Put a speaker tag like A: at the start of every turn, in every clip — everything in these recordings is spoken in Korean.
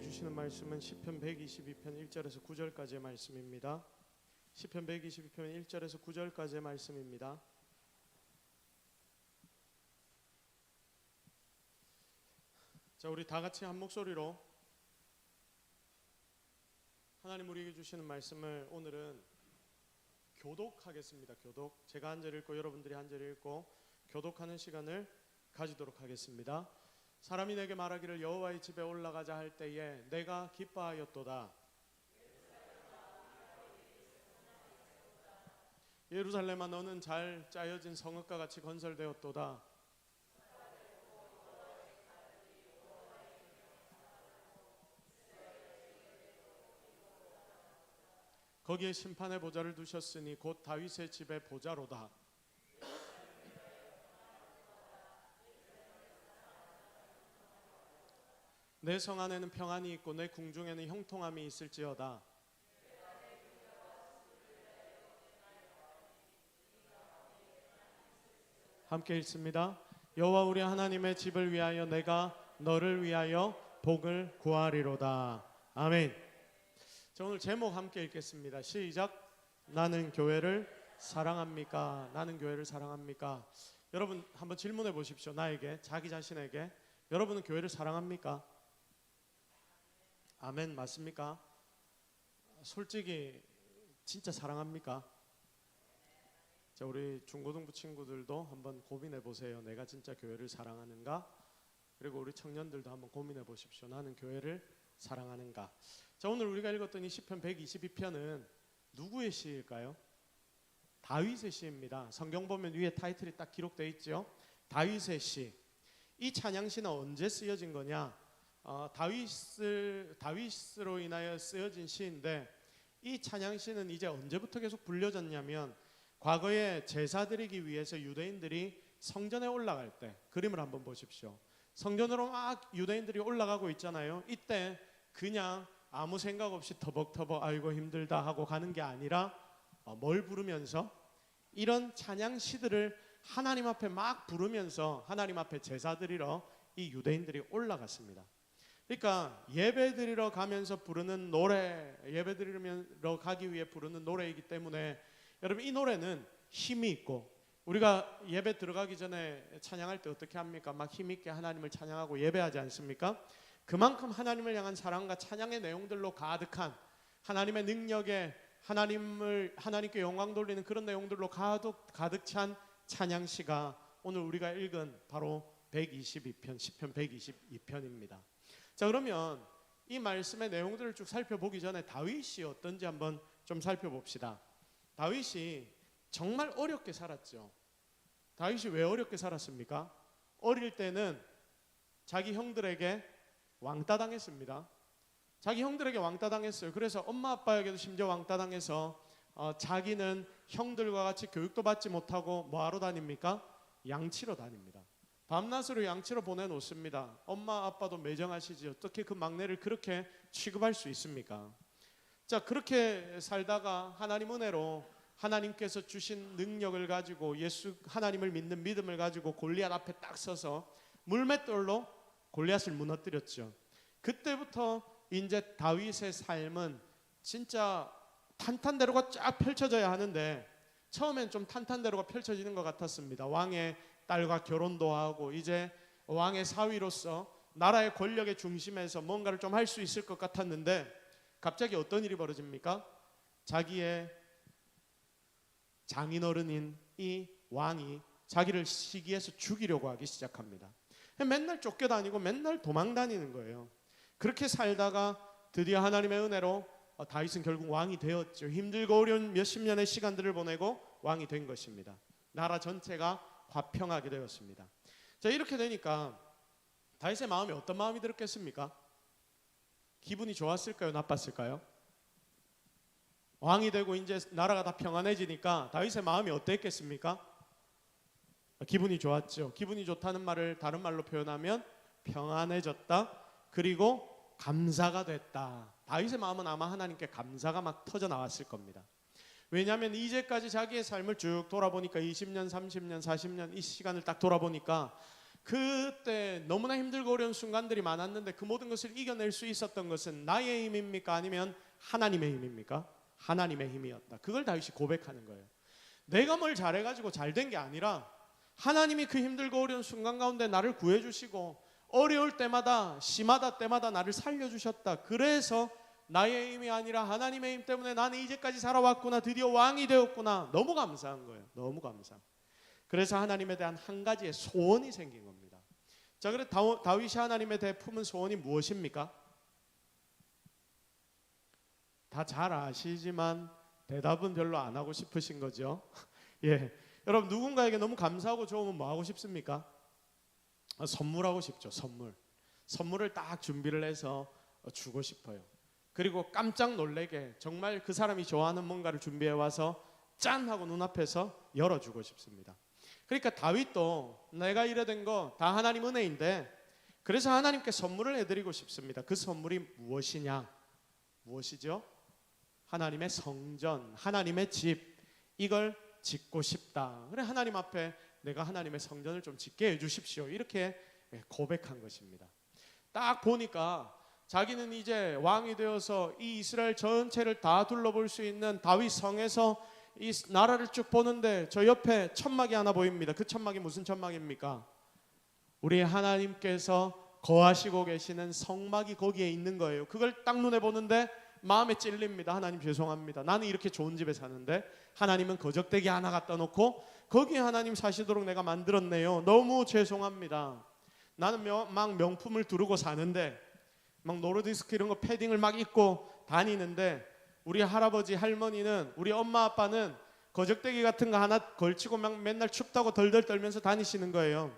A: 주시는 말씀은 시편 122편 1절에서 9절까지의 말씀입니다. 시편 122편 1절에서 9절까지의 말씀입니다. 자, 우리 다 같이 한 목소리로 하나님 우리에게 주시는 말씀을 오늘은 교독하겠습니다. 교독. 제가 한 절 읽고 여러분들이 한 절 읽고 교독하는 시간을 가지도록 하겠습니다. 사람이 내게 말하기를 여호와의 집에 올라가자 할 때에 내가 기뻐하였도다. 예루살렘아 너는 잘 짜여진 성읍과 같이 건설되었도다. 거기에 심판의 보좌를 두셨으니 곧 다윗의 집의 보좌로다. 내 성 안에는 평안이 있고 내 궁중에는 형통함이 있을지어다. 함께 읽습니다. 여호와 우리 하나님의 집을 위하여 내가 너를 위하여 복을 구하리로다. 아멘. 자, 오늘 제목 함께 읽겠습니다. 시작. 나는 교회를 사랑합니까? 나는 교회를 사랑합니까? 여러분 한번 질문해 보십시오. 나에게, 자기 자신에게. 여러분은 교회를 사랑합니까? 아멘. 맞습니까? 솔직히 진짜 사랑합니까? 자, 우리 중고등부 친구들도 한번 고민해 보세요. 내가 진짜 교회를 사랑하는가? 그리고 우리 청년들도 한번 고민해 보십시오. 나는 교회를 사랑하는가? 자, 오늘 우리가 읽었던 이 시편 122편은 누구의 시일까요? 다윗의 시입니다. 성경 보면 위에 타이틀이 딱 기록되어 있죠. 다윗의 시. 이 찬양시는 언제 쓰여진 거냐? 다윗으로 인하여 쓰여진 시인데, 이 찬양시는 이제 언제부터 계속 불려졌냐면 과거에 제사 드리기 위해서 유대인들이 성전에 올라갈 때, 그림을 한번 보십시오. 성전으로 막 유대인들이 올라가고 있잖아요. 이때 그냥 아무 생각 없이 터벅터벅 아이고 힘들다 하고 가는 게 아니라 뭘 부르면서, 이런 찬양 시들을 하나님 앞에 막 부르면서 하나님 앞에 제사 드리러 이 유대인들이 올라갔습니다. 그러니까 예배 드리러 가면서 부르는 노래, 예배 드리러 가기 위해 부르는 노래이기 때문에 여러분 이 노래는 힘이 있고, 우리가 예배 들어가기 전에 찬양할 때 어떻게 합니까? 막 힘있게 하나님을 찬양하고 예배하지 않습니까? 그만큼 하나님을 향한 사랑과 찬양의 내용들로 가득한, 하나님의 능력에 하나님께 영광 돌리는 그런 내용들로 가득 찬 찬양시가 오늘 우리가 읽은 바로 122편, 시편 122편입니다. 자, 그러면 이 말씀의 내용들을 쭉 살펴보기 전에 다윗이 어떤지 한번 좀 살펴봅시다. 다윗이 정말 어렵게 살았죠. 다윗이 왜 어렵게 살았습니까? 어릴 때는 자기 형들에게 왕따 당했습니다. 자기 형들에게 왕따 당했어요. 그래서 엄마 아빠에게도 심지어 왕따 당해서 자기는 형들과 같이 교육도 받지 못하고 뭐하러 다닙니까? 양치러 다닙니다. 밤낮으로 양치러 보내놓습니다. 엄마 아빠도 매정하시지 어떻게 그 막내를 그렇게 취급할 수 있습니까? 자, 그렇게 살다가 하나님 은혜로 하나님께서 주신 능력을 가지고 예수 하나님을 믿는 믿음을 가지고 골리앗 앞에 딱 서서 물맷돌로 골리앗을 무너뜨렸죠. 그때부터 이제 다윗의 삶은 진짜 탄탄대로가 쫙 펼쳐져야 하는데, 처음엔 좀 탄탄대로가 펼쳐지는 것 같았습니다. 왕의 딸과 결혼도 하고 이제 왕의 사위로서 나라의 권력의 중심에서 뭔가를 좀 할 수 있을 것 같았는데, 갑자기 어떤 일이 벌어집니까? 자기의 장인어른인 이 왕이 자기를 시기해서 죽이려고 하기 시작합니다. 맨날 쫓겨다니고 맨날 도망다니는 거예요. 그렇게 살다가 드디어 하나님의 은혜로 다윗은 결국 왕이 되었죠. 힘들고 어려운 몇십 년의 시간들을 보내고 왕이 된 것입니다. 나라 전체가 화평하게 되었습니다. 자, 이렇게 되니까 다윗의 마음에 어떤 마음이 들었겠습니까? 기분이 좋았을까요? 나빴을까요? 왕이 되고 이제 나라가 다 평안해지니까 다윗의 마음이 어땠겠습니까? 기분이 좋았죠. 기분이 좋다는 말을 다른 말로 표현하면 평안해졌다, 그리고 감사가 됐다. 다윗의 마음은 아마 하나님께 감사가 막 터져 나왔을 겁니다. 왜냐하면 이제까지 자기의 삶을 쭉 돌아보니까 20년, 30년, 40년 이 시간을 딱 돌아보니까 그때 너무나 힘들고 어려운 순간들이 많았는데 그 모든 것을 이겨낼 수 있었던 것은 나의 힘입니까? 아니면 하나님의 힘입니까? 하나님의 힘이었다. 그걸 다윗이 고백하는 거예요. 내가 뭘 잘해가지고 잘된 게 아니라 하나님이 그 힘들고 어려운 순간 가운데 나를 구해주시고 어려울 때마다 심하다 때마다 나를 살려주셨다. 그래서 나의 힘이 아니라 하나님의 힘 때문에 나는 이제까지 살아왔구나. 드디어 왕이 되었구나. 너무 감사한 거예요. 너무 감사. 그래서 하나님에 대한 한 가지의 소원이 생긴 겁니다. 자, 그래 다윗이 하나님에 대해 품은 소원이 무엇입니까? 다 잘 아시지만 대답은 별로 안 하고 싶으신 거죠. 예, 여러분 누군가에게 너무 감사하고 좋으면 뭐 하고 싶습니까? 선물하고 싶죠. 선물을 딱 준비를 해서 주고 싶어요. 그리고 깜짝 놀래게 정말 그 사람이 좋아하는 뭔가를 준비해 와서 짠 하고 눈앞에서 열어주고 싶습니다. 그러니까 다윗도 내가 이래 된 거 다 하나님 은혜인데 그래서 하나님께 선물을 해드리고 싶습니다. 그 선물이 무엇이냐? 무엇이죠? 하나님의 성전, 하나님의 집, 이걸 짓고 싶다. 그래 하나님 앞에 내가 하나님의 성전을 좀 짓게 해주십시오. 이렇게 고백한 것입니다. 딱 보니까 자기는 이제 왕이 되어서 이 이스라엘 전체를 다 둘러볼 수 있는 다윗 성에서 이 나라를 쭉 보는데 저 옆에 천막이 하나 보입니다. 그 천막이 무슨 천막입니까? 우리 하나님께서 거하시고 계시는 성막이 거기에 있는 거예요. 그걸 딱 눈에 보는데 마음에 찔립니다. 하나님 죄송합니다. 나는 이렇게 좋은 집에 사는데 하나님은 거적대기 하나 갖다 놓고 거기에 하나님 사시도록 내가 만들었네요. 너무 죄송합니다. 나는 막 명품을 두르고 사는데 막 노르디스크 이런 거 패딩을 막 입고 다니는데 우리 할아버지 할머니는 우리 엄마 아빠는 거적대기 같은 거 하나 걸치고 막 맨날 춥다고 덜덜 떨면서 다니시는 거예요.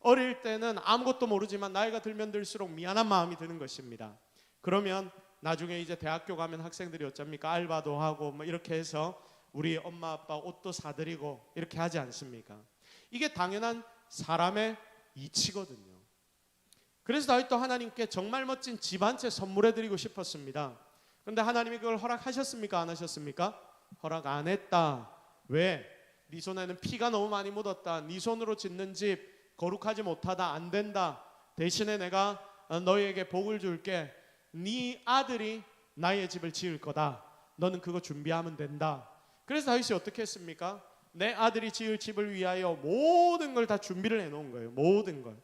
A: 어릴 때는 아무것도 모르지만 나이가 들면 들수록 미안한 마음이 드는 것입니다. 그러면 나중에 이제 대학교 가면 학생들이 어쩝니까? 알바도 하고 뭐 이렇게 해서 우리 엄마 아빠 옷도 사드리고 이렇게 하지 않습니까? 이게 당연한 사람의 이치거든요. 그래서 다윗도 하나님께 정말 멋진 집 한 채 선물해드리고 싶었습니다. 그런데 하나님이 그걸 허락하셨습니까? 안 하셨습니까? 허락 안 했다. 왜? 네 손에는 피가 너무 많이 묻었다. 네 손으로 짓는 집 거룩하지 못하다. 안 된다. 대신에 내가 너희에게 복을 줄게. 네 아들이 나의 집을 지을 거다. 너는 그거 준비하면 된다. 그래서 다윗이 어떻게 했습니까? 내 아들이 지을 집을 위하여 모든 걸 다 준비를 해놓은 거예요. 모든 걸.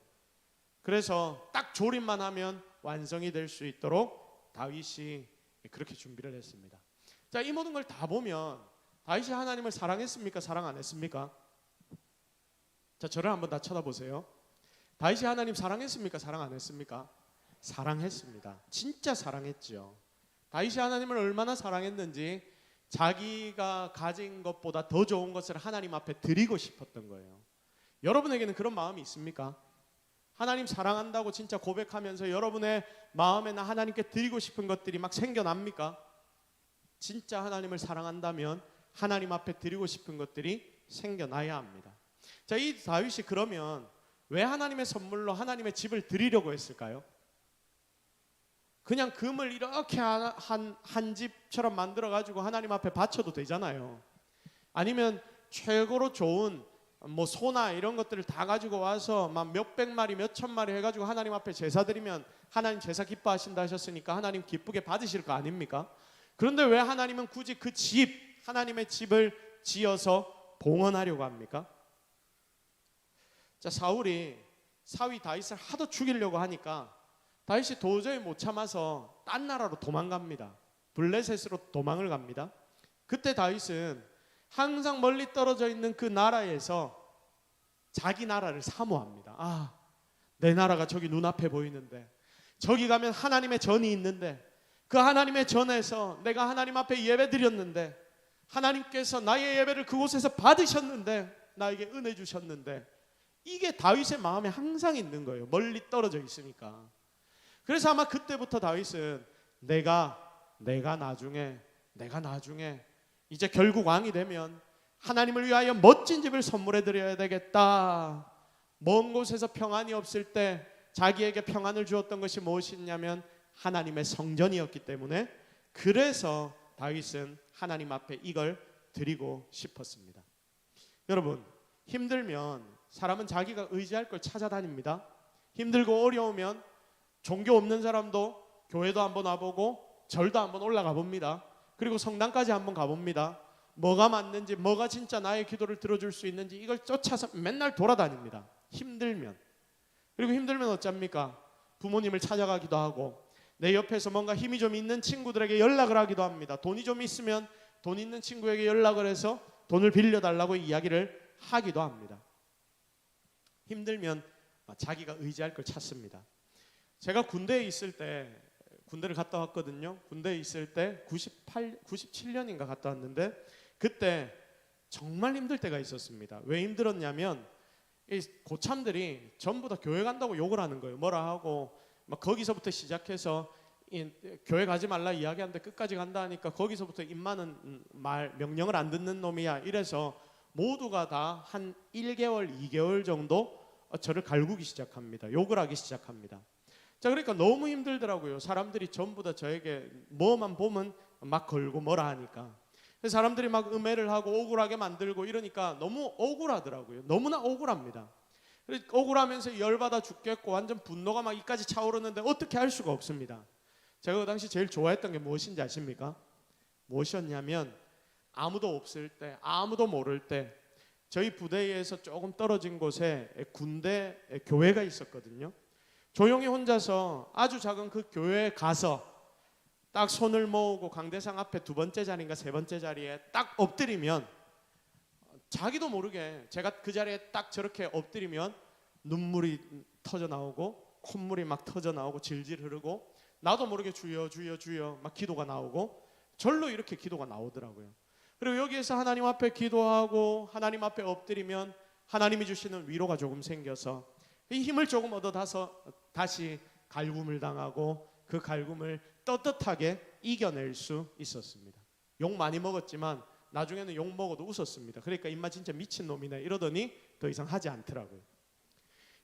A: 그래서 딱 조립만 하면 완성이 될 수 있도록 다윗이 그렇게 준비를 했습니다. 자, 이 모든 걸 다 보면 다윗이 하나님을 사랑했습니까? 사랑 안 했습니까? 자, 저를 한번 다 쳐다보세요. 다윗이 하나님 사랑했습니까? 사랑 안 했습니까? 사랑했습니다. 진짜 사랑했죠. 다윗이 하나님을 얼마나 사랑했는지 자기가 가진 것보다 더 좋은 것을 하나님 앞에 드리고 싶었던 거예요. 여러분에게는 그런 마음이 있습니까? 하나님 사랑한다고 진짜 고백하면서 여러분의 마음에는 하나님께 드리고 싶은 것들이 막 생겨납니까? 진짜 하나님을 사랑한다면 하나님 앞에 드리고 싶은 것들이 생겨나야 합니다. 자, 이 다윗이 그러면 왜 하나님의 선물로 하나님의 집을 드리려고 했을까요? 그냥 금을 이렇게 한 집처럼 만들어 가지고 하나님 앞에 바쳐도 되잖아요. 아니면 최고로 좋은 뭐 소나 이런 것들을 다 가지고 와서 막 몇백 마리 몇천 마리 해가지고 하나님 앞에 제사 드리면 하나님 제사 기뻐하신다 하셨으니까 하나님 기쁘게 받으실 거 아닙니까? 그런데 왜 하나님은 굳이 그 집, 하나님의 집을 지어서 봉헌하려고 합니까? 자, 사위 다윗을 하도 죽이려고 하니까 다윗이 도저히 못 참아서 딴 나라로 도망갑니다. 블레셋으로 도망을 갑니다. 그때 다윗은 항상 멀리 떨어져 있는 그 나라에서 자기 나라를 사모합니다. 아, 내 나라가 저기 눈앞에 보이는데, 저기 가면 하나님의 전이 있는데, 그 하나님의 전에서 내가 하나님 앞에 예배 드렸는데 하나님께서 나의 예배를 그곳에서 받으셨는데 나에게 은혜 주셨는데, 이게 다윗의 마음에 항상 있는 거예요. 멀리 떨어져 있으니까. 그래서 아마 그때부터 다윗은 내가 나중에 이제 결국 왕이 되면 하나님을 위하여 멋진 집을 선물해 드려야 되겠다. 먼 곳에서 평안이 없을 때 자기에게 평안을 주었던 것이 무엇이냐면 하나님의 성전이었기 때문에, 그래서 다윗은 하나님 앞에 이걸 드리고 싶었습니다. 여러분, 힘들면 사람은 자기가 의지할 걸 찾아다닙니다. 힘들고 어려우면 종교 없는 사람도 교회도 한번 와보고 절도 한번 올라가 봅니다. 그리고 성당까지 한번 가봅니다. 뭐가 맞는지, 뭐가 진짜 나의 기도를 들어줄 수 있는지 이걸 쫓아서 맨날 돌아다닙니다. 힘들면. 그리고 힘들면 어쩝니까? 부모님을 찾아가기도 하고 내 옆에서 뭔가 힘이 좀 있는 친구들에게 연락을 하기도 합니다. 돈이 좀 있으면 돈 있는 친구에게 연락을 해서 돈을 빌려달라고 이야기를 하기도 합니다. 힘들면 자기가 의지할 걸 찾습니다. 제가 군대에 있을 때, 군대를 갔다 왔거든요. 군대에 있을 때 97년인가 갔다 왔는데 그때 정말 힘들 때가 있었습니다. 왜 힘들었냐면 이 고참들이 전부 다 교회 간다고 욕을 하는 거예요. 뭐라 하고 막 거기서부터 시작해서 교회 가지 말라 이야기하는데 끝까지 간다 하니까 거기서부터 입 많은 말 명령을 안 듣는 놈이야. 이래서 모두가 다 한 1개월, 2개월 정도 저를 갈구기 시작합니다. 욕을 하기 시작합니다. 자, 그러니까 너무 힘들더라고요. 사람들이 전부 다 저에게 뭐만 보면 막 걸고 뭐라 하니까. 사람들이 막 음해를 하고 억울하게 만들고 이러니까 너무 억울하더라고요. 너무나 억울합니다. 억울하면서 열받아 죽겠고 완전 분노가 막 이까지 차오르는데 어떻게 할 수가 없습니다. 제가 그 당시 제일 좋아했던 게 무엇인지 아십니까? 무엇이었냐면 아무도 없을 때, 아무도 모를 때 저희 부대에서 조금 떨어진 곳에 군대 교회가 있었거든요. 조용히 혼자서 아주 작은 그 교회에 가서 딱 손을 모으고 강대상 앞에 2번째 자리인가 3번째 자리에 딱 엎드리면 자기도 모르게 제가 그 자리에 딱 저렇게 엎드리면 눈물이 터져 나오고 콧물이 막 터져 나오고 질질 흐르고 나도 모르게 주여 주여 주여 막 기도가 나오고 절로 이렇게 기도가 나오더라고요. 그리고 여기에서 하나님 앞에 기도하고 하나님 앞에 엎드리면 하나님이 주시는 위로가 조금 생겨서 이 힘을 조금 얻어다서 다시 갈굼을 당하고 그 갈굼을 떳떳하게 이겨낼 수 있었습니다. 욕 많이 먹었지만 나중에는 욕 먹어도 웃었습니다. 그러니까 입맛 진짜 미친놈이네 이러더니 더 이상 하지 않더라고요.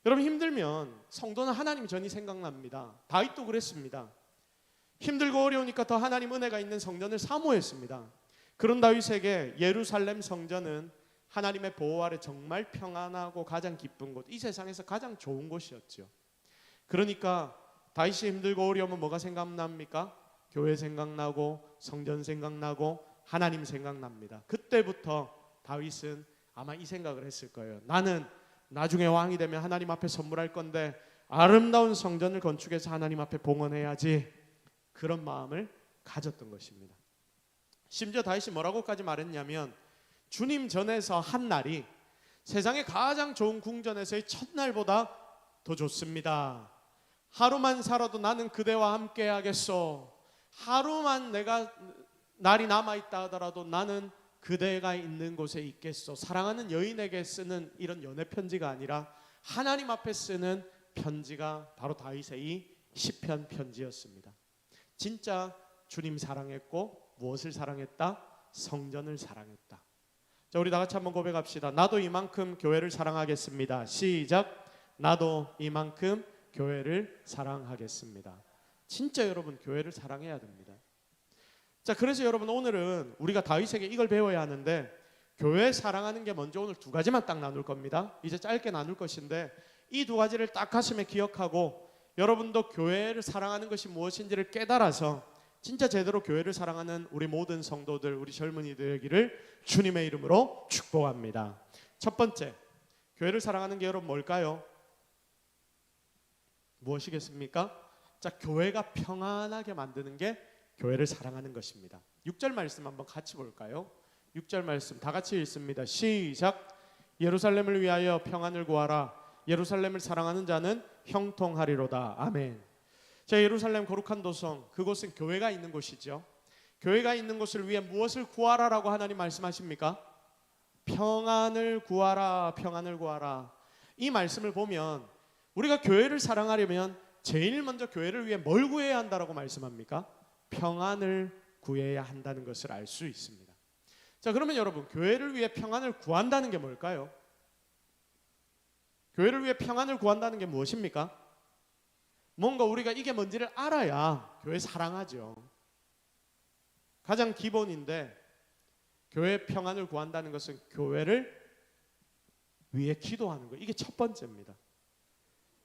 A: 여러분 힘들면 성도는 하나님 전이 생각납니다. 다윗도 그랬습니다. 힘들고 어려우니까 더 하나님 은혜가 있는 성전을 사모했습니다. 그런 다윗에게 예루살렘 성전은 하나님의 보호 아래 정말 평안하고 가장 기쁜 곳, 이 세상에서 가장 좋은 곳이었죠. 그러니까 다윗이 힘들고 어려우면 뭐가 생각납니까? 교회 생각나고 성전 생각나고 하나님 생각납니다. 그때부터 다윗은 아마 이 생각을 했을 거예요. 나는 나중에 왕이 되면 하나님 앞에 선물할 건데 아름다운 성전을 건축해서 하나님 앞에 봉헌해야지, 그런 마음을 가졌던 것입니다. 심지어 다윗이 뭐라고까지 말했냐면 주님 전에서 한 날이 세상의 가장 좋은 궁전에서의 첫날보다 더 좋습니다. 하루만 살아도 나는 그대와 함께 하겠소. 하루만 내가 날이 남아있다 하더라도 나는 그대가 있는 곳에 있겠소. 사랑하는 여인에게 쓰는 이런 연애 편지가 아니라 하나님 앞에 쓰는 편지가 바로 다윗의 이 시편 편지였습니다. 진짜 주님 사랑했고 무엇을 사랑했다? 성전을 사랑했다. 자, 우리 다 같이 한번 고백합시다. 나도 이만큼 교회를 사랑하겠습니다. 시작. 나도 이만큼 교회를 사랑하겠습니다. 진짜 여러분 교회를 사랑해야 됩니다. 자, 그래서 여러분 오늘은 우리가 다윗에게 이걸 배워야 하는데 교회 사랑하는 게 먼저 오늘 2가지만 딱 나눌 겁니다. 이제 짧게 나눌 것인데 이 2가지를 딱 가슴에 기억하고 여러분도 교회를 사랑하는 것이 무엇인지를 깨달아서 진짜 제대로 교회를 사랑하는 우리 모든 성도들, 우리 젊은이들 되기를 주님의 이름으로 축복합니다. 첫 번째, 교회를 사랑하는 게 여러분 뭘까요? 무엇이겠습니까? 자, 교회가 평안하게 만드는 게 교회를 사랑하는 것입니다. 6절 말씀 한번 같이 볼까요? 6절 말씀 다 같이 읽습니다. 시작. 예루살렘을 위하여 평안을 구하라. 예루살렘을 사랑하는 자는 형통하리로다. 아멘. 자, 예루살렘 거룩한 도성, 그곳은 교회가 있는 곳이죠. 교회가 있는 곳을 위해 무엇을 구하라라고 하나님 말씀하십니까? 평안을 구하라, 평안을 구하라. 이 말씀을 보면 우리가 교회를 사랑하려면 제일 먼저 교회를 위해 뭘 구해야 한다라고 말씀합니까? 평안을 구해야 한다는 것을 알 수 있습니다. 자, 그러면 여러분 교회를 위해 평안을 구한다는 게 뭘까요? 교회를 위해 평안을 구한다는 게 무엇입니까? 뭔가 우리가 이게 뭔지를 알아야 교회 사랑하죠. 가장 기본인데 교회 평안을 구한다는 것은 교회를 위해 기도하는 것, 이게 첫 번째입니다.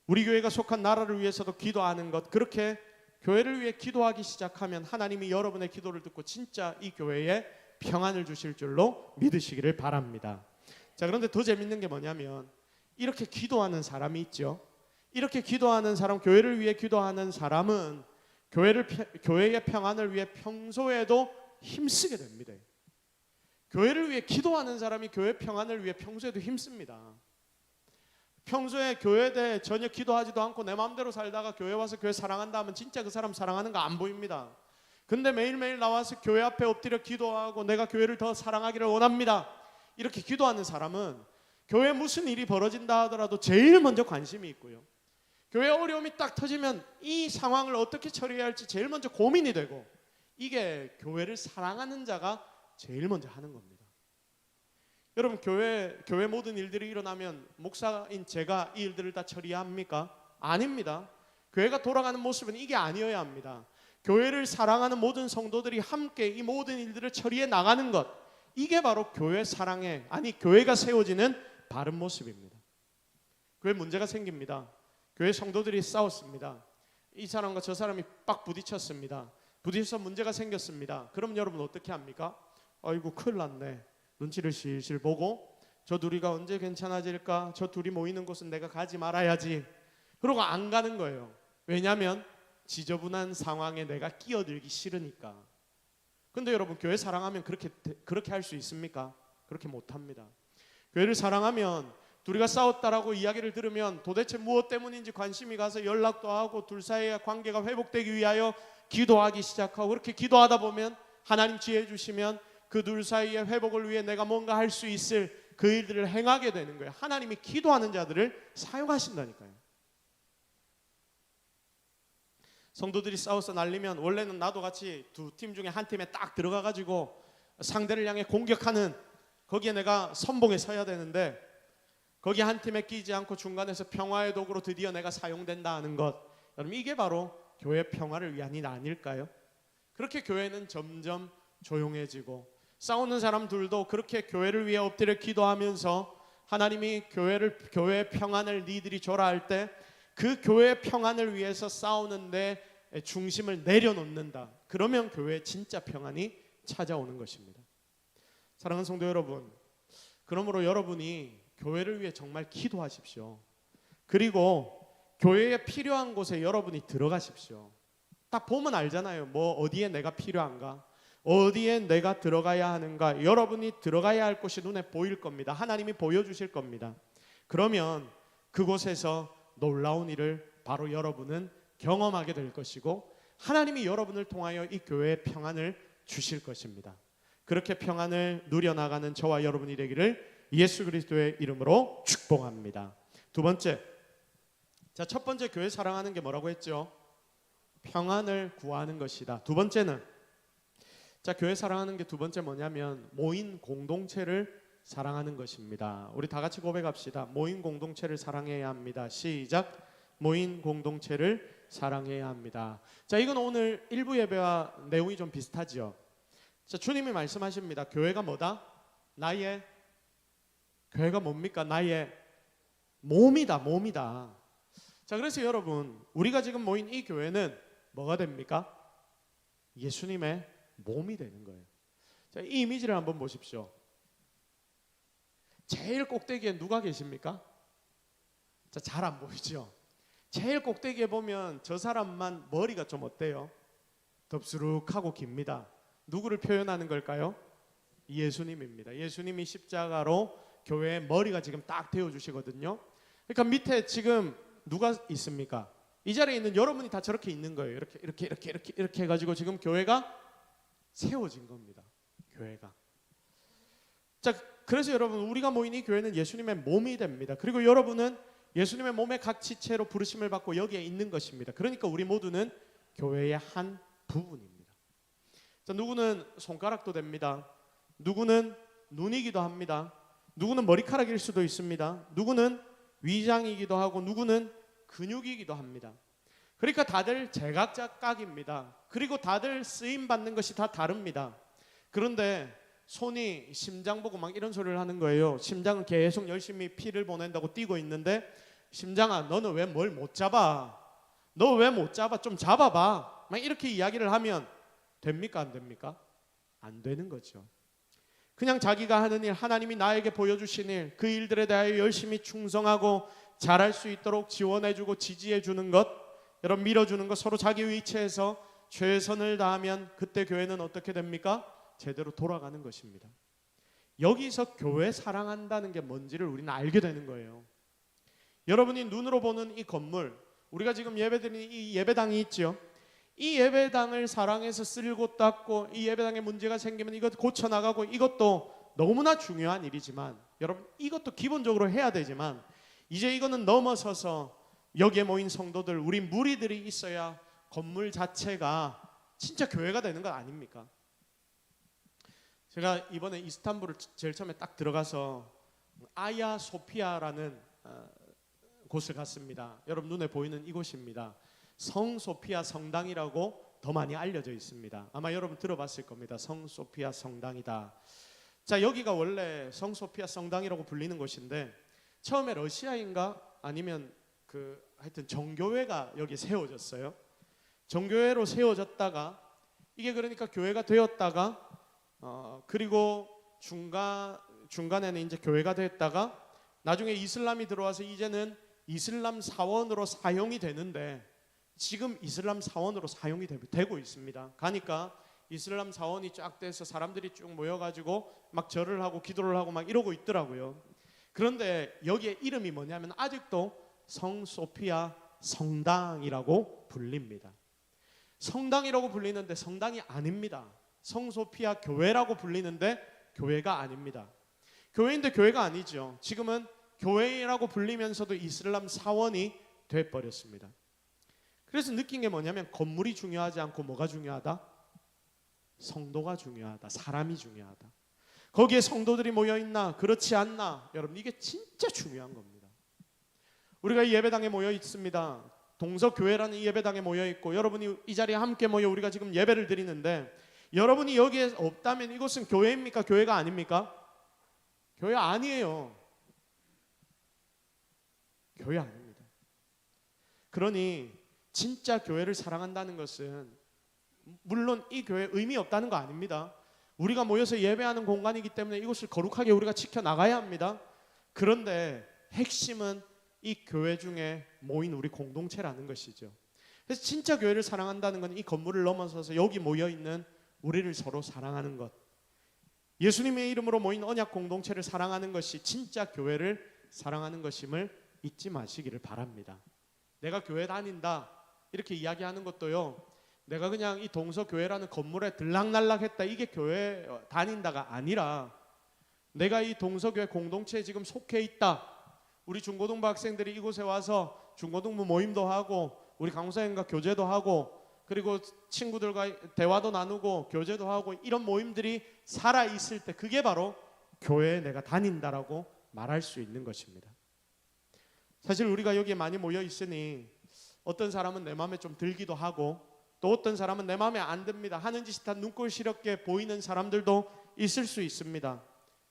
A: 우리 교회가 속한 나라를 위해서도 기도하는 것, 그렇게 교회를 위해 기도하기 시작하면 하나님이 여러분의 기도를 듣고 진짜 이 교회에 평안을 주실 줄로 믿으시기를 바랍니다. 자, 그런데 더 재밌는 게 뭐냐면 이렇게 기도하는 사람이 있죠. 이렇게 기도하는 사람, 교회를 위해 기도하는 사람은 교회의 평안을 위해 평소에도 힘쓰게 됩니다. 교회를 위해 기도하는 사람이 교회 평안을 위해 평소에도 힘씁니다. 평소에 교회에 대해 전혀 기도하지도 않고 내 마음대로 살다가 교회 와서 교회 사랑한다 하면 진짜 그 사람 사랑하는 거 안 보입니다. 근데 매일매일 나와서 교회 앞에 엎드려 기도하고 내가 교회를 더 사랑하기를 원합니다, 이렇게 기도하는 사람은 교회에 무슨 일이 벌어진다 하더라도 제일 먼저 관심이 있고요, 교회 어려움이 딱 터지면 이 상황을 어떻게 처리해야 할지 제일 먼저 고민이 되고, 이게 교회를 사랑하는 자가 제일 먼저 하는 겁니다. 여러분, 교회 모든 일들이 일어나면 목사인 제가 이 일들을 다 처리합니까? 아닙니다. 교회가 돌아가는 모습은 이게 아니어야 합니다. 교회를 사랑하는 모든 성도들이 함께 이 모든 일들을 처리해 나가는 것, 이게 바로 교회 사랑의, 아니 교회가 세워지는 바른 모습입니다. 교회 문제가 생깁니다. 교회 성도들이 싸웠습니다. 이 사람과 저 사람이 빡 부딪혔습니다. 부딪혀서 문제가 생겼습니다. 그럼 여러분 어떻게 합니까? 아이고 큰일 났네. 눈치를 실실 보고 저 둘이가 언제 괜찮아질까? 저 둘이 모이는 곳은 내가 가지 말아야지. 그러고 안 가는 거예요. 왜냐하면 지저분한 상황에 내가 끼어들기 싫으니까. 근데 여러분, 교회 사랑하면 그렇게 할 수 있습니까? 그렇게 못합니다. 교회를 사랑하면 둘이가 싸웠다라고 이야기를 들으면 도대체 무엇 때문인지 관심이 가서 연락도 하고 둘 사이의 관계가 회복되기 위하여 기도하기 시작하고, 그렇게 기도하다 보면 하나님 지혜 주시면 그 둘 사이의 회복을 위해 내가 뭔가 할 수 있을 그 일들을 행하게 되는 거예요. 하나님이 기도하는 자들을 사용하신다니까요. 성도들이 싸워서 난리면 원래는 나도 같이 두 팀 중에 한 팀에 딱 들어가가지고 상대를 향해 공격하는, 거기에 내가 선봉에 서야 되는데 거기 한 팀에 끼지 않고 중간에서 평화의 도구로 드디어 내가 사용된다 하는 것, 여러분 이게 바로 교회 평화를 위한 일 아닐까요? 그렇게 교회는 점점 조용해지고, 싸우는 사람들도 그렇게 교회를 위해 엎드려 기도하면서 하나님이 교회의 평안을 니들이 줘라 할 때 그 교회의 평안을 위해서 싸우는데 중심을 내려놓는다. 그러면 교회에 진짜 평안이 찾아오는 것입니다. 사랑하는 성도 여러분, 그러므로 여러분이 교회를 위해 정말 기도하십시오. 그리고 교회에 필요한 곳에 여러분이 들어가십시오. 딱 보면 알잖아요. 뭐 어디에 내가 필요한가, 어디에 내가 들어가야 하는가. 여러분이 들어가야 할 곳이 눈에 보일 겁니다. 하나님이 보여주실 겁니다. 그러면 그곳에서 놀라운 일을 바로 여러분은 경험하게 될 것이고, 하나님이 여러분을 통하여 이 교회에 평안을 주실 것입니다. 그렇게 평안을 누려나가는 저와 여러분이 되기를 예수 그리스도의 이름으로 축복합니다. 두 번째, 자, 첫 번째 교회 사랑하는 게 뭐라고 했죠? 평안을 구하는 것이다. 두 번째는, 자, 교회 사랑하는 게 두 번째 뭐냐면 모인 공동체를 사랑하는 것입니다. 우리 다 같이 고백합시다. 모인 공동체를 사랑해야 합니다. 시작. 모인 공동체를 사랑해야 합니다. 자, 이건 오늘 일부 예배와 내용이 좀 비슷하죠. 자, 주님이 말씀하십니다. 교회가 뭐다? 교회가 뭡니까? 나의 몸이다. 몸이다. 자, 그래서 여러분, 우리가 지금 모인 이 교회는 뭐가 됩니까? 예수님의 몸이 되는 거예요. 자, 이 이미지를 한번 보십시오. 제일 꼭대기에 누가 계십니까? 자, 잘 안 보이죠? 제일 꼭대기에 보면 저 사람만 머리가 좀 어때요? 덥수룩하고 깁니다. 누구를 표현하는 걸까요? 예수님입니다. 예수님이 십자가로 교회의 머리가 지금 딱 대어주시거든요. 그러니까 밑에 지금 누가 있습니까? 이 자리에 있는 여러분이 다 저렇게 있는 거예요. 이렇게 해가지고 지금 교회가 세워진 겁니다. 교회가. 자, 그래서 여러분, 우리가 모인 이 교회는 예수님의 몸이 됩니다. 그리고 여러분은 예수님의 몸의 각 지체로 부르심을 받고 여기에 있는 것입니다. 그러니까 우리 모두는 교회의 한 부분입니다. 자, 누구는 손가락도 됩니다. 누구는 눈이기도 합니다. 누구는 머리카락일 수도 있습니다. 누구는 위장이기도 하고 누구는 근육이기도 합니다. 그러니까 다들 제각각입니다. 그리고 다들 쓰임 받는 것이 다 다릅니다. 그런데 손이 심장 보고 막 이런 소리를 하는 거예요. 심장은 계속 열심히 피를 보낸다고 뛰고 있는데, 심장아 너는 왜 뭘 못 잡아? 너 왜 못 잡아? 좀 잡아봐. 막 이렇게 이야기를 하면 됩니까? 안 됩니까? 안 되는 거죠. 그냥 자기가 하는 일, 하나님이 나에게 보여주신 일, 그 일들에 대하여 열심히 충성하고 잘할 수 있도록 지원해주고 지지해주는 것, 여러분 밀어주는 것, 서로 자기 위치에서 최선을 다하면 그때 교회는 어떻게 됩니까? 제대로 돌아가는 것입니다. 여기서 교회 사랑한다는 게 뭔지를 우리는 알게 되는 거예요. 여러분이 눈으로 보는 이 건물, 우리가 지금 예배드리는 이 예배당이 있죠. 이 예배당을 사랑해서 쓸고 닦고 이 예배당에 문제가 생기면 이것 고쳐나가고, 이것도 너무나 중요한 일이지만, 여러분 이것도 기본적으로 해야 되지만, 이제 이거는 넘어서서 여기에 모인 성도들, 우리 무리들이 있어야 건물 자체가 진짜 교회가 되는 것 아닙니까? 제가 이번에 이스탄불을 제일 처음에 딱 들어가서 아야 소피아라는 곳을 갔습니다. 여러분 눈에 보이는 이곳입니다. 성 소피아 성당이라고 더 많이 알려져 있습니다. 아마 여러분 들어봤을 겁니다. 성 소피아 성당이다. 자, 여기가 원래 성 소피아 성당이라고 불리는 곳인데, 처음에 러시아인가 아니면 하여튼 정교회가 여기 세워졌어요. 정교회로 세워졌다가 이게 그러니까 교회가 되었다가 그리고 중간에는 이제 교회가 됐다가 나중에 이슬람이 들어와서 이제는 이슬람 사원으로 사용이 되는데, 지금 이슬람 사원으로 사용이 되고 있습니다. 가니까 이슬람 사원이 쫙 돼서 사람들이 쭉 모여가지고 막 절을 하고 기도를 하고 막 이러고 있더라고요. 그런데 여기에 이름이 뭐냐면 아직도 성 소피아 성당이라고 불립니다. 성당이라고 불리는데 성당이 아닙니다. 성 소피아 교회라고 불리는데 교회가 아닙니다. 교회인데 교회가 아니죠. 지금은 교회라고 불리면서도 이슬람 사원이 돼버렸습니다. 그래서 느낀 게 뭐냐면, 건물이 중요하지 않고 뭐가 중요하다? 성도가 중요하다. 사람이 중요하다. 거기에 성도들이 모여있나 그렇지 않나, 여러분 이게 진짜 중요한 겁니다. 우리가 이 예배당에 모여 있습니다. 동서교회라는 이 예배당에 모여 있고, 여러분이 이 자리에 함께 모여 우리가 지금 예배를 드리는데, 여러분이 여기에 없다면 이곳은 교회입니까? 교회가 아닙니까? 교회 아니에요. 교회 아닙니다. 그러니 진짜 교회를 사랑한다는 것은 물론 이 교회에 의미 없다는 거 아닙니다. 우리가 모여서 예배하는 공간이기 때문에 이곳을 거룩하게 우리가 지켜나가야 합니다. 그런데 핵심은 이 교회 중에 모인 우리 공동체라는 것이죠. 그래서 진짜 교회를 사랑한다는 건 이 건물을 넘어서서 여기 모여있는 우리를 서로 사랑하는 것, 예수님의 이름으로 모인 언약 공동체를 사랑하는 것이 진짜 교회를 사랑하는 것임을 잊지 마시기를 바랍니다. 내가 교회 다닌다 이렇게 이야기하는 것도요, 내가 그냥 이 동서교회라는 건물에 들락날락했다 이게 교회 다닌다가 아니라, 내가 이 동서교회 공동체에 지금 속해 있다. 우리 중고등부 학생들이 이곳에 와서 중고등부 모임도 하고 우리 강사님과 교제도 하고 그리고 친구들과 대화도 나누고 교제도 하고, 이런 모임들이 살아있을 때 그게 바로 교회에 내가 다닌다라고 말할 수 있는 것입니다. 사실 우리가 여기에 많이 모여 있으니 어떤 사람은 내 마음에 좀 들기도 하고, 또 어떤 사람은 내 마음에 안 듭니다. 하는 짓이 다 눈꼴시럽게 보이는 사람들도 있을 수 있습니다.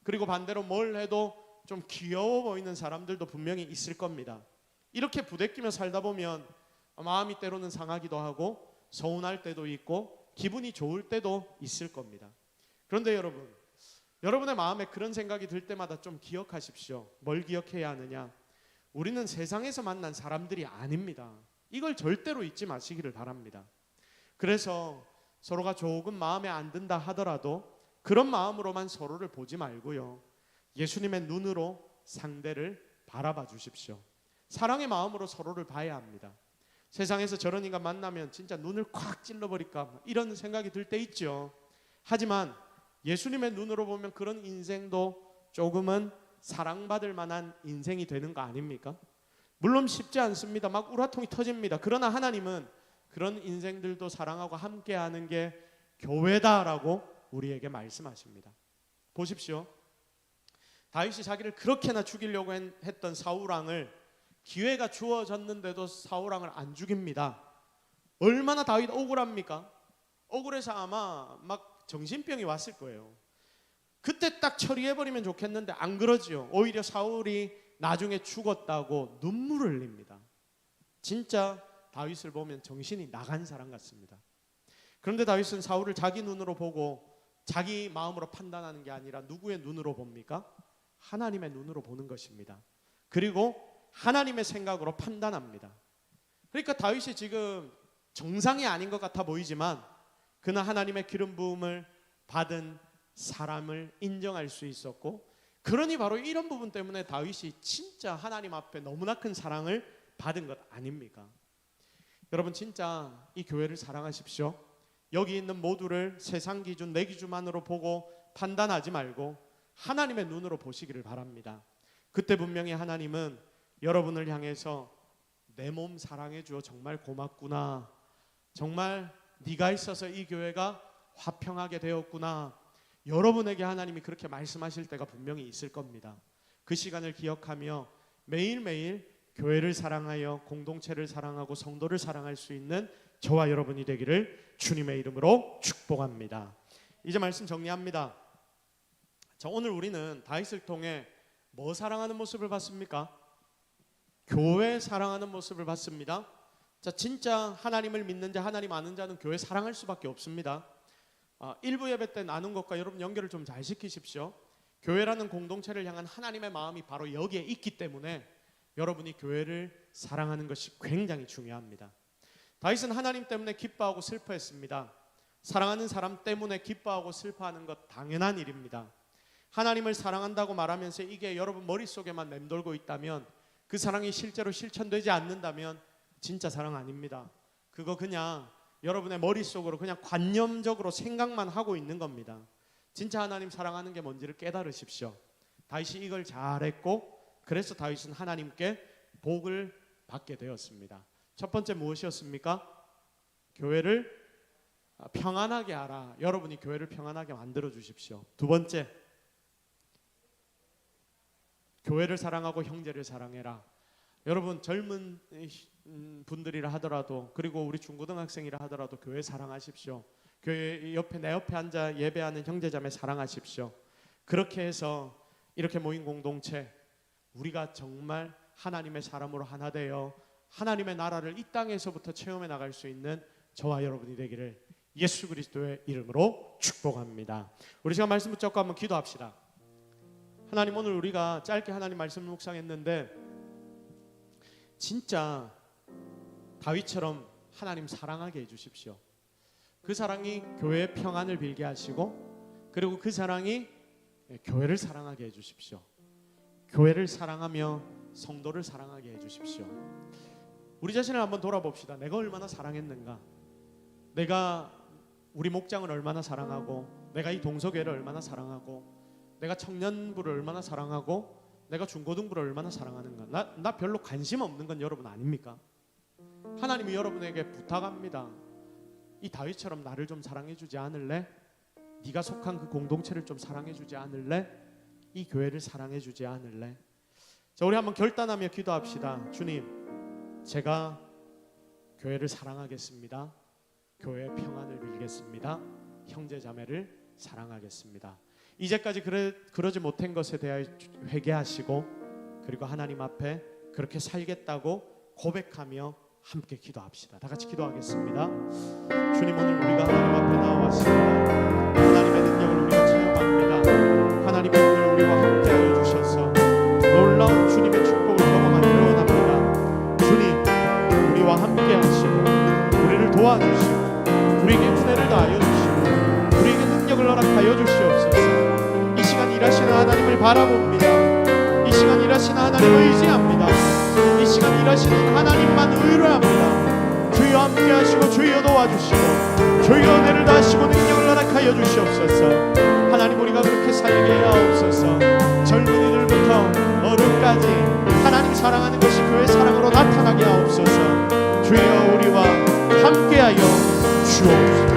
A: 그리고 반대로 뭘 해도 좀 귀여워 보이는 사람들도 분명히 있을 겁니다. 이렇게 부대끼며 살다 보면 마음이 때로는 상하기도 하고 서운할 때도 있고 기분이 좋을 때도 있을 겁니다. 그런데 여러분의 마음에 그런 생각이 들 때마다 좀 기억하십시오. 뭘 기억해야 하느냐? 우리는 세상에서 만난 사람들이 아닙니다. 이걸 절대로 잊지 마시기를 바랍니다. 그래서 서로가 조금 마음에 안 든다 하더라도 그런 마음으로만 서로를 보지 말고요, 예수님의 눈으로 상대를 바라봐 주십시오. 사랑의 마음으로 서로를 봐야 합니다. 세상에서 저런 인간 만나면 진짜 눈을 콱 찔러버릴까 이런 생각이 들 때 있죠. 하지만 예수님의 눈으로 보면 그런 인생도 조금은 사랑받을 만한 인생이 되는 거 아닙니까? 물론 쉽지 않습니다. 막 우라통이 터집니다. 그러나 하나님은 그런 인생들도 사랑하고 함께하는 게 교회다라고 우리에게 말씀하십니다. 보십시오. 다윗이 자기를 그렇게나 죽이려고 했던 사울왕을 기회가 주어졌는데도 사울왕을 안 죽입니다. 얼마나 다윗 억울합니까? 억울해서 아마 막 정신병이 왔을 거예요. 그때 딱 처리해버리면 좋겠는데 안 그러지요. 오히려 사울이 나중에 죽었다고 눈물을 흘립니다. 진짜 다윗을 보면 정신이 나간 사람 같습니다. 그런데 다윗은 사울을 자기 눈으로 보고 자기 마음으로 판단하는 게 아니라 누구의 눈으로 봅니까? 하나님의 눈으로 보는 것입니다. 그리고 하나님의 생각으로 판단합니다. 그러니까 다윗이 지금 정상이 아닌 것 같아 보이지만 그는 하나님의 기름 부음을 받은 사람을 인정할 수 있었고, 그러니 바로 이런 부분 때문에 다윗이 진짜 하나님 앞에 너무나 큰 사랑을 받은 것 아닙니까? 여러분, 진짜 이 교회를 사랑하십시오. 여기 있는 모두를 세상 기준, 내 기준만으로 보고 판단하지 말고 하나님의 눈으로 보시기를 바랍니다. 그때 분명히 하나님은 여러분을 향해서 내 몸 사랑해 주어 정말 고맙구나, 정말 네가 있어서 이 교회가 화평하게 되었구나, 여러분에게 하나님이 그렇게 말씀하실 때가 분명히 있을 겁니다. 그 시간을 기억하며 매일매일 교회를 사랑하여 공동체를 사랑하고 성도를 사랑할 수 있는 저와 여러분이 되기를 주님의 이름으로 축복합니다. 이제 말씀 정리합니다. 자, 오늘 우리는 다윗을 통해 뭐 사랑하는 모습을 봤습니까? 교회 사랑하는 모습을 봤습니다. 자, 진짜 하나님을 믿는 자, 하나님 아는 자는 교회 사랑할 수밖에 없습니다. 일부 예배 때 나눈 것과 여러분 연결을 좀 잘 시키십시오. 교회라는 공동체를 향한 하나님의 마음이 바로 여기에 있기 때문에 여러분이 교회를 사랑하는 것이 굉장히 중요합니다. 다윗은 하나님 때문에 기뻐하고 슬퍼했습니다. 사랑하는 사람 때문에 기뻐하고 슬퍼하는 것 당연한 일입니다. 하나님을 사랑한다고 말하면서 이게 여러분 머릿속에만 맴돌고 있다면, 그 사랑이 실제로 실천되지 않는다면 진짜 사랑 아닙니다. 그거 그냥 여러분의 머릿속으로 그냥 관념적으로 생각만 하고 있는 겁니다. 진짜 하나님 사랑하는 게 뭔지를 깨달으십시오. 다윗이 이걸 잘했고, 그래서 다윗은 하나님께 복을 받게 되었습니다. 첫 번째 무엇이었습니까? 교회를 평안하게 하라. 여러분이 교회를 평안하게 만들어 주십시오. 두 번째, 교회를 사랑하고 형제를 사랑해라. 여러분, 젊은 분들이라 하더라도, 그리고 우리 중고등학생이라 하더라도 교회 사랑하십시오. 교회 옆에, 내 옆에 앉아 예배하는 형제자매 사랑하십시오. 그렇게 해서 이렇게 모인 공동체, 우리가 정말 하나님의 사람으로 하나 되어 하나님의 나라를 이 땅에서부터 체험해 나갈 수 있는 저와 여러분이 되기를 예수 그리스도의 이름으로 축복합니다. 우리 시간 말씀 붙잡고 한번 기도합시다. 하나님, 오늘 우리가 짧게 하나님 말씀을 묵상했는데 진짜 다윗처럼 하나님 사랑하게 해주십시오. 그 사랑이 교회의 평안을 빌게 하시고, 그리고 그 사랑이 교회를 사랑하게 해주십시오. 교회를 사랑하며 성도를 사랑하게 해주십시오. 우리 자신을 한번 돌아봅시다. 내가 얼마나 사랑했는가? 내가 우리 목장을 얼마나 사랑하고, 내가 이 동서교회를 얼마나 사랑하고, 내가 청년부를 얼마나 사랑하고, 내가 중고등부를 얼마나 사랑하는가? 나 별로 관심 없는 건 여러분 아닙니까? 하나님이 여러분에게 부탁합니다. 이 다윗처럼 나를 좀 사랑해 주지 않을래? 네가 속한 그 공동체를 좀 사랑해 주지 않을래? 이 교회를 사랑해 주지 않을래? 자, 우리 한번 결단하며 기도합시다. 주님, 제가 교회를 사랑하겠습니다. 교회의 평안을 빌겠습니다. 형제 자매를 사랑하겠습니다. 이제까지 그러지 못한 것에 대하여 회개하시고, 그리고 하나님 앞에 그렇게 살겠다고 고백하며 함께 기도합시다. 다 같이 기도하겠습니다. 주님, 오늘 우리가 하나님 앞에 나왔습니다. 하나님의 능력을 우리가 체험합니다. 하나님의 오늘 우리와 함께하여 주셔서 놀라운 주님의 축복을 경험하기를 원합니다. 주님, 우리와 함께하시고 우리를 도와주시고 우리에게 은혜를 다하여 주시고 우리에게 능력을 허락하여 주시옵소서. 이 시간 일하시는 하나님을 바라봅니다. 이 시간 일하시는 하나님을 의지합니다. 이 시간 일하시는 하나님만 의뢰합니다. 주여 함께하시고 주여 도와주시고 주여 은혜를 다하시고 능력을 허락하여 주시옵소서. 하나님, 우리가 그렇게 살게 하옵소서. 젊은이들부터 어른까지 하나님 사랑하는 것이 교회 사랑으로 나타나게 하옵소서. 주여 우리와 함께하여 주옵소서.